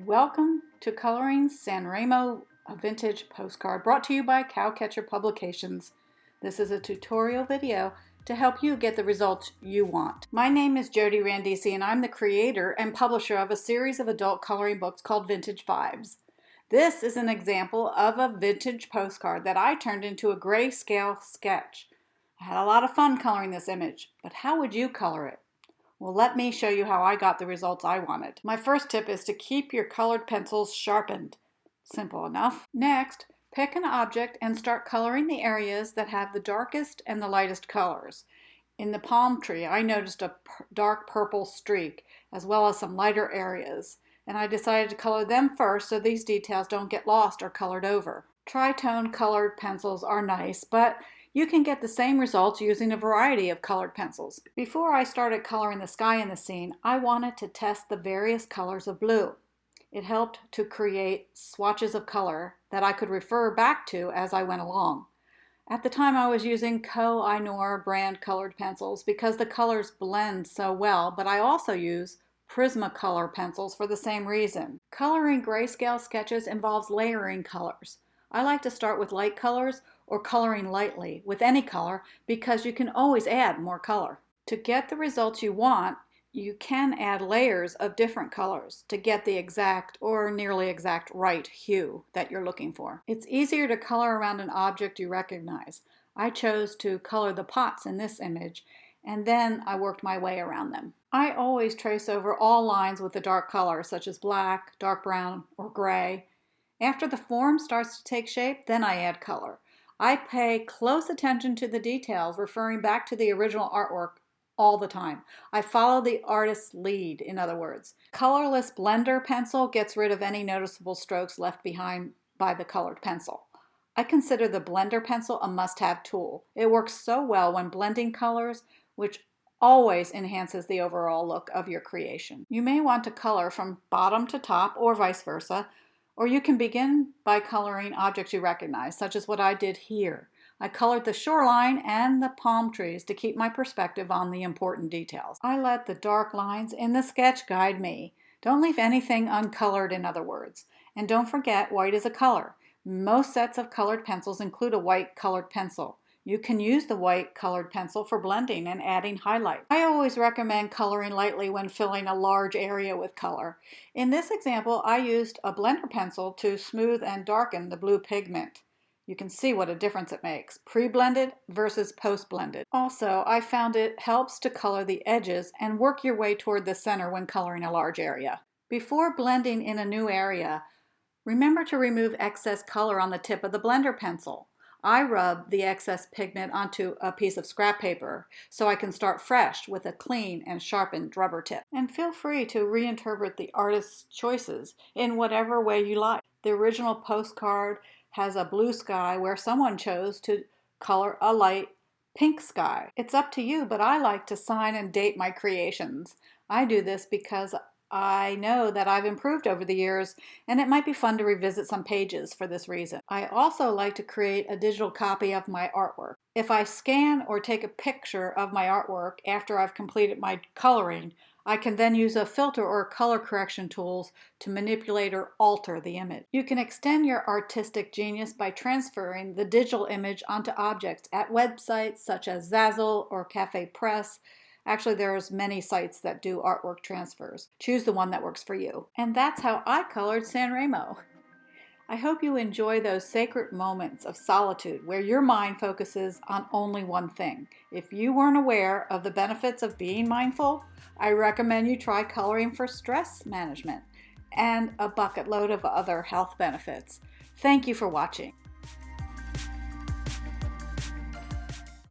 Welcome to Coloring Sanremo, a vintage postcard brought to you by Cowcatcher Publications. This is a tutorial video to help you get the results you want. My name is Jodie Randisi and I'm the creator and publisher of a series of adult coloring books called Vintage Vibes. This is an example of a vintage postcard that I turned into a grayscale sketch. I had a lot of fun coloring this image, but how would you color it? Well, let me show you how I got the results I wanted. My first tip is to keep your colored pencils sharpened. Simple enough. Next, pick an object and start coloring the areas that have the darkest and the lightest colors. In the palm tree, I noticed a dark purple streak, as well as some lighter areas, and I decided to color them first so these details don't get lost or colored over. Tritone colored pencils are nice, but you can get the same results using a variety of colored pencils. Before I started coloring the sky in the scene, I wanted to test the various colors of blue. It helped to create swatches of color that I could refer back to as I went along. At the time I was using Koh-i-Noor brand colored pencils because the colors blend so well, but I also use Prismacolor pencils for the same reason. Coloring grayscale sketches involves layering colors. I like to start with light colors or coloring lightly with any color because you can always add more color. To get the results you want, you can add layers of different colors to get the exact or nearly exact right hue that you're looking for. It's easier to color around an object you recognize. I chose to color the pots in this image, and then I worked my way around them. I always trace over all lines with a dark color, such as black, dark brown, or gray. After the form starts to take shape, then I add color. I pay close attention to the details, referring back to the original artwork all the time. I follow the artist's lead, in other words. Colorless blender pencil gets rid of any noticeable strokes left behind by the colored pencil. I consider the blender pencil a must-have tool. It works so well when blending colors, which always enhances the overall look of your creation. You may want to color from bottom to top or vice versa, or you can begin by coloring objects you recognize, such as what I did here. I colored the shoreline and the palm trees to keep my perspective on the important details. I let the dark lines in the sketch guide me. Don't leave anything uncolored, in other words. And don't forget, white is a color. Most sets of colored pencils include a white colored pencil. You can use the white colored pencil for blending and adding highlight. I always recommend coloring lightly when filling a large area with color. In this example, I used a blender pencil to smooth and darken the blue pigment. You can see what a difference it makes, pre-blended versus post-blended. Also, I found it helps to color the edges and work your way toward the center when coloring a large area. Before blending in a new area, remember to remove excess color on the tip of the blender pencil. I rub the excess pigment onto a piece of scrap paper so I can start fresh with a clean and sharpened rubber tip. And feel free to reinterpret the artist's choices in whatever way you like. The original postcard has a blue sky where someone chose to color a light pink sky. It's up to you, but I like to sign and date my creations. I do this because I know that I've improved over the years, and it might be fun to revisit some pages for this reason. I also like to create a digital copy of my artwork. If I scan or take a picture of my artwork after I've completed my coloring, I can then use a filter or color correction tools to manipulate or alter the image. You can extend your artistic genius by transferring the digital image onto objects at websites such as Zazzle or Cafe Press. Actually, there's many sites that do artwork transfers. Choose the one that works for you. And that's how I colored Sanremo. I hope you enjoy those sacred moments of solitude where your mind focuses on only one thing. If you weren't aware of the benefits of being mindful, I recommend you try coloring for stress management and a bucket load of other health benefits. Thank you for watching.